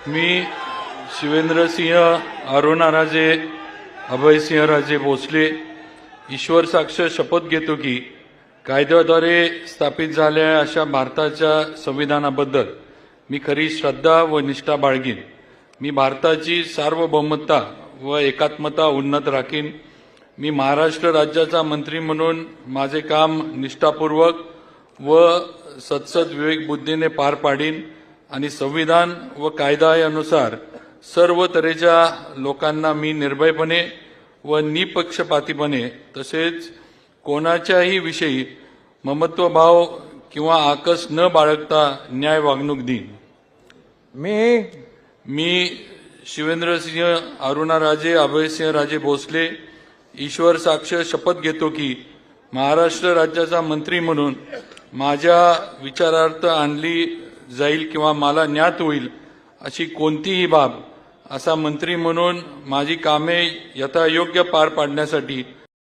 मी शिवेंद्रसिंह अरुणाराजे अभयसिंहराजे भोसले ईश्वर साक्ष शपथ घेतो की कायद्याद्वारे स्थापित झालेल्या अशा भारताच्या संविधानाबद्दल मी खरी श्रद्धा व निष्ठा बाळगीन। मी भारताची सार्वभौमता व एकात्मता उन्नत राखीन। मी महाराष्ट्र राज्याचा मंत्री म्हणून माझे काम निष्ठापूर्वक व सत्सद विवेक बुद्धीने पार पाडीन आणि संविधान व कायदा यानुसार सर्व तऱ्हेच्या लोकांना मी निर्भयपणे व निपक्षपातीपणे तसेच कोणाच्याही विषयी ममत्वभाव किंवा आकस न बाळगता न्याय वागणूक देईन। मी शिवेंद्रसिंह अरुणाराजे अभयसिंहराजे भोसले ईश्वर साक्ष शपथ घेतो की महाराष्ट्र राज्याचा मंत्री म्हणून माझ्या विचारार्थ आणली जाईल किंवा मला ज्ञात होईल अशी कोणतीही बाब असा मंत्री म्हणून माझी कामे यथायोग्य पार पाडण्यासाठी